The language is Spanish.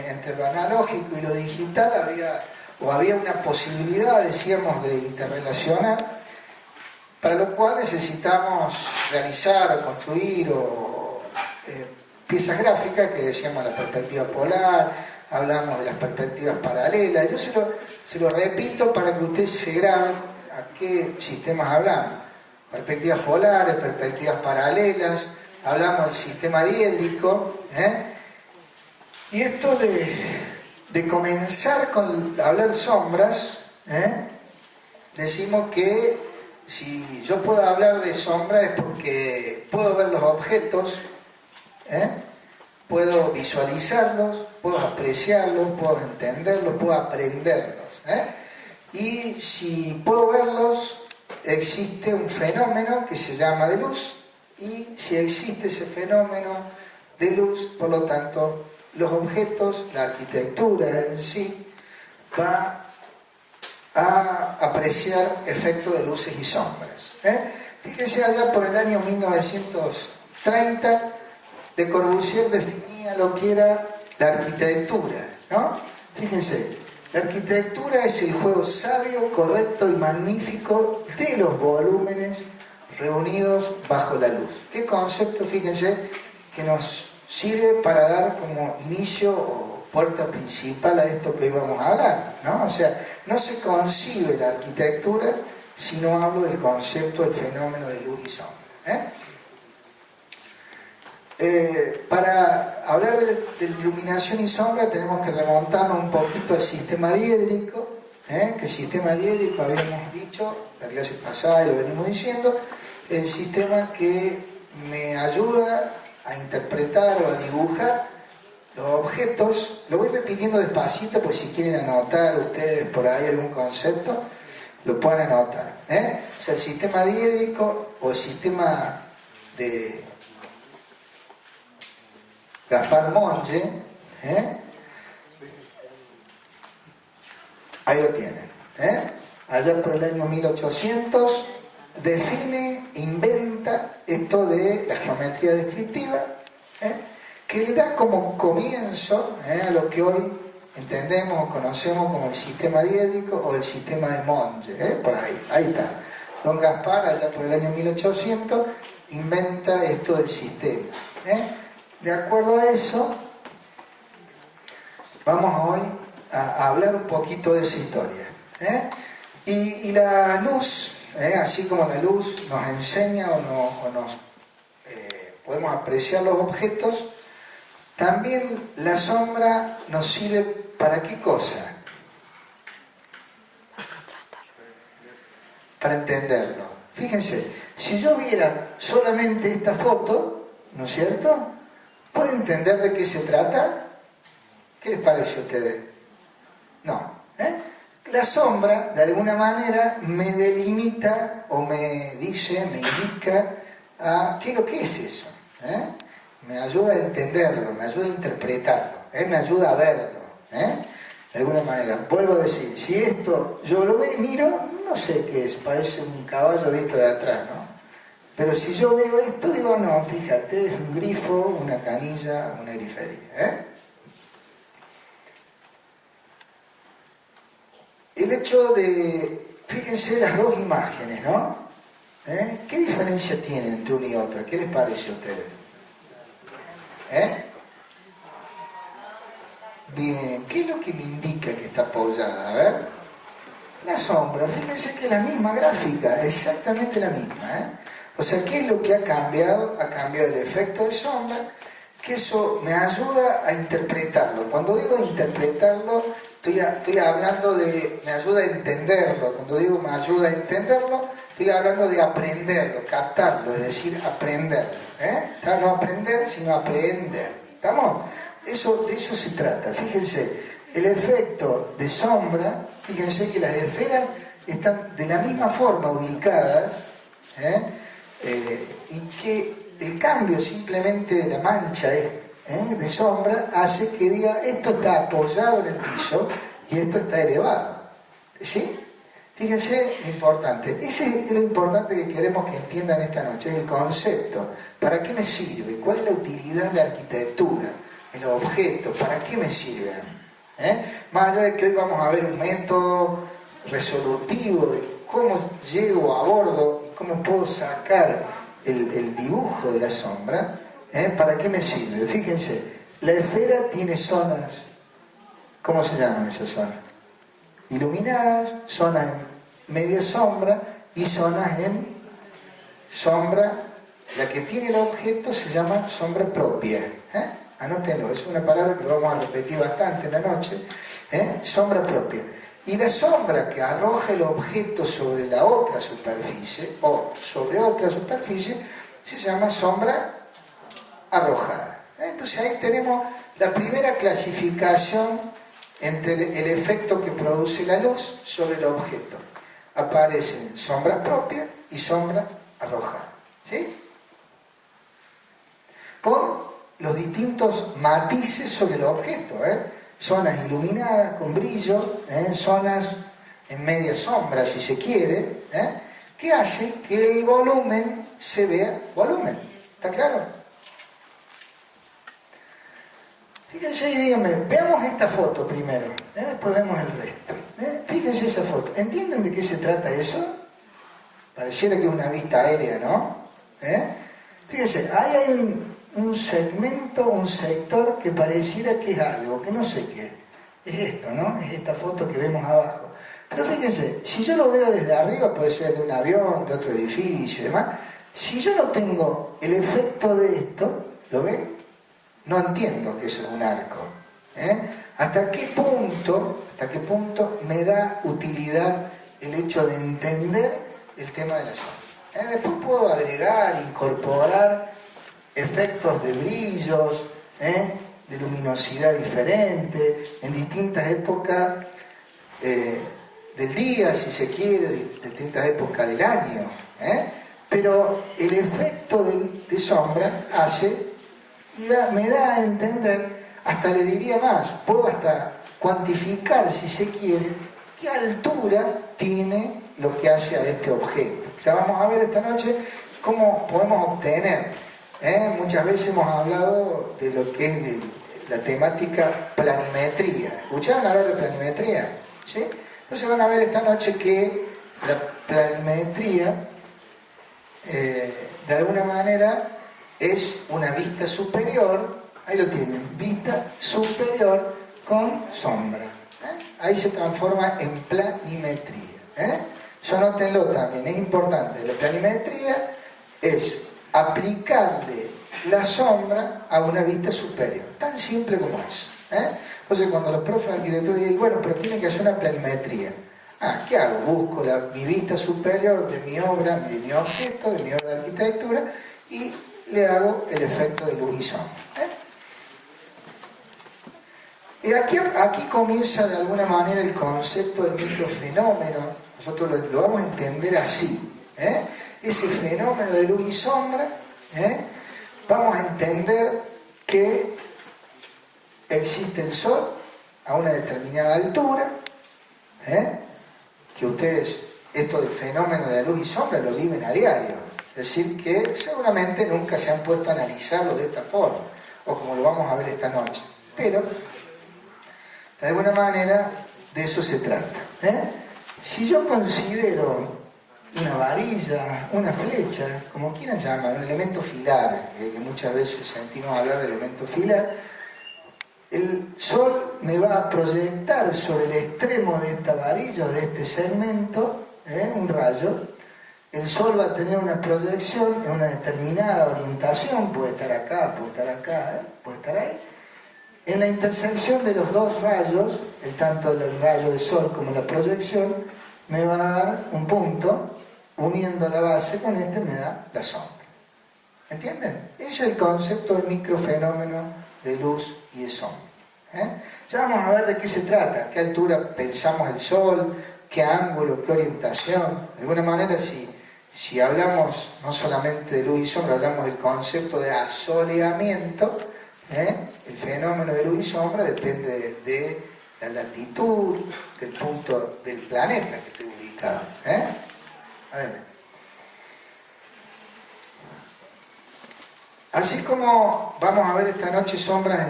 entre lo analógico y lo digital había una posibilidad, decíamos, de interrelacionar, para lo cual necesitamos realizar o construir piezas gráficas que decíamos la perspectiva polar, hablamos de las perspectivas paralelas. Yo se lo repito para que ustedes se graben a qué sistemas hablamos. Perspectivas polares, perspectivas paralelas, hablamos del sistema diédrico, y esto de comenzar con hablar sombras, decimos que si yo puedo hablar de sombra es porque puedo ver los objetos, puedo visualizarlos, puedo apreciarlos, puedo entenderlos, puedo aprenderlos, y si puedo verlos, existe un fenómeno que se llama de luz, y si existe ese fenómeno de luz, por lo tanto los objetos, la arquitectura en sí va a apreciar efectos de luces y sombras. Fíjense, allá por el año 1930 Le Corbusier definía lo que era la arquitectura, ¿no? Fíjense, la arquitectura es el juego sabio, correcto y magnífico de los volúmenes reunidos bajo la luz. ¿Qué concepto, fíjense, que nos sirve para dar como inicio o puerta principal a esto que íbamos a hablar, ¿no? O sea, no se concibe la arquitectura si no hablo del concepto del fenómeno de luz y sombra, para hablar de iluminación y sombra tenemos que remontarnos un poquito al sistema diédrico, que el sistema diédrico, habíamos dicho la clase pasada y lo venimos diciendo, el sistema que me ayuda a interpretar o a dibujar los objetos. Lo voy repitiendo despacito, pues si quieren anotar ustedes por ahí algún concepto, lo pueden anotar, O sea, el sistema diédrico o el sistema de Gaspar Monge, ahí lo tienen, allá por el año 1800 define, inventa esto de la geometría descriptiva, que le da como comienzo a lo que hoy entendemos o conocemos como el sistema diédrico o el sistema de Monge, por ahí está. Don Gaspar, allá por el año 1800, inventa esto del sistema. De acuerdo a eso, vamos hoy a hablar un poquito de esa historia. Y la luz, así como la luz nos enseña o nos podemos apreciar los objetos, también la sombra nos sirve ¿para qué cosa? Para entenderlo. Fíjense, si yo viera solamente esta foto, ¿no es cierto?, ¿puede entender de qué se trata? ¿Qué les parece a ustedes? No. La sombra, de alguna manera, me delimita o me dice, me indica qué es lo que es eso. Me ayuda a entenderlo, me ayuda a interpretarlo, me ayuda a verlo. De alguna manera, vuelvo a decir, si esto yo lo veo y miro, no sé qué es, parece un caballo visto de atrás, ¿no? Pero si yo veo esto, digo, no, fíjate, es un grifo, una canilla, una grifería. El hecho de, fíjense las dos imágenes, ¿no? ¿Qué diferencia tienen entre una y otra? ¿Qué les parece a ustedes? Bien, ¿qué es lo que me indica que está apoyada? A ver, la sombra, fíjense que es la misma gráfica, exactamente la misma, O sea, ¿qué es lo que ha cambiado? Ha cambiado el efecto de sombra, que eso me ayuda a interpretarlo. Cuando digo interpretarlo, estoy hablando de, me ayuda a entenderlo. Cuando digo me ayuda a entenderlo, estoy hablando de aprenderlo, captarlo, es decir, aprenderlo. No aprender, sino aprender. ¿Estamos? De eso se trata. Fíjense, el efecto de sombra, fíjense que las esferas están de la misma forma ubicadas, y que el cambio simplemente de la mancha de sombra hace que diga esto está apoyado en el piso y esto está elevado. ¿Sí? Fíjense lo importante. Ese es lo importante que queremos que entiendan esta noche, es el concepto. ¿Para qué me sirve? ¿Cuál es la utilidad de la arquitectura? el objeto, ¿para qué me sirve a mí? Más allá de que hoy vamos a ver un método resolutivo de cómo llego a bordo y cómo puedo sacar el dibujo de la sombra, ¿para qué me sirve? Fíjense, la esfera tiene zonas. ¿Cómo se llaman esas zonas? Iluminadas, zonas en media sombra y zonas en sombra. La que tiene el objeto se llama sombra propia. Anótenlo, es una palabra que lo vamos a repetir bastante en la noche. Sombra propia. Y la sombra que arroja el objeto sobre la otra superficie o sobre otra superficie se llama sombra arrojada. Entonces ahí tenemos la primera clasificación entre el efecto que produce la luz sobre el objeto. Aparecen sombras propias y sombra arrojada. ¿Sí? Con los distintos matices sobre el objeto. Zonas iluminadas con brillo, zonas en media sombra si se quiere, que hacen que el volumen se vea volumen. ¿Está claro? Fíjense y díganme, veamos esta foto primero, después vemos el resto. Fíjense esa foto. ¿Entienden de qué se trata eso? Pareciera que es una vista aérea, ¿no? Fíjense, ahí hay un segmento, un sector que pareciera que es algo, que no sé qué. Es esto, ¿no? Es esta foto que vemos abajo. Pero fíjense, si yo lo veo desde arriba, puede ser de un avión, de otro edificio y demás, si yo no tengo el efecto de esto, ¿lo ven? No entiendo que eso es un arco. ¿Hasta qué punto me da utilidad el hecho de entender el tema de la sombra? Después puedo agregar, incorporar efectos de brillos, de luminosidad diferente, en distintas épocas del día, si se quiere, de distintas épocas del año. Pero el efecto de sombra hace y me da a entender, hasta le diría más, puedo hasta cuantificar, si se quiere, qué altura tiene lo que hace a este objeto. Ya vamos a ver esta noche cómo podemos obtener. Muchas veces hemos hablado de lo que es la temática planimetría. ¿Escucharon hablar de planimetría? ¿Sí? Entonces van a ver esta noche que la planimetría, de alguna manera, es una vista superior, ahí lo tienen, vista superior con sombra. Ahí se transforma en planimetría. Eso anótenlo también, es importante. La planimetría es aplicarle la sombra a una vista superior, tan simple como eso. Entonces cuando los profes de arquitectura dicen, bueno, pero tienen que hacer una planimetría. ¿Qué hago? Busco mi vista superior de mi obra, de mi objeto, de mi obra de arquitectura y le hago el efecto de luz y sombra. Y aquí comienza de alguna manera el concepto del microfenómeno. Nosotros lo vamos a entender así. Ese fenómeno de luz y sombra, vamos a entender que existe el Sol a una determinada altura, que ustedes esto del fenómeno de la luz y sombra lo viven a diario. Es decir, que seguramente nunca se han puesto a analizarlo de esta forma, o como lo vamos a ver esta noche. Pero, de alguna manera, de eso se trata. Si yo considero una varilla, una flecha, como quieran llamar, un elemento filar, que muchas veces sentimos hablar de elemento filar, el Sol me va a proyectar sobre el extremo de esta varilla, de este segmento, un rayo. El Sol va a tener una proyección en una determinada orientación, puede estar acá, puede estar acá, puede estar ahí. En la intersección de los dos rayos, tanto el rayo del Sol como la proyección, me va a dar un punto, uniendo la base con este me da la sombra. ¿Entienden? Ese es el concepto del microfenómeno de luz y de sombra. Ya vamos a ver de qué se trata, a qué altura pensamos el Sol, qué ángulo, qué orientación. De alguna manera, si hablamos no solamente de luz y sombra, hablamos del concepto de asoleamiento, el fenómeno de luz y sombra depende de la latitud, del punto del planeta que esté ubicado. A ver. Así como vamos a ver esta noche sombras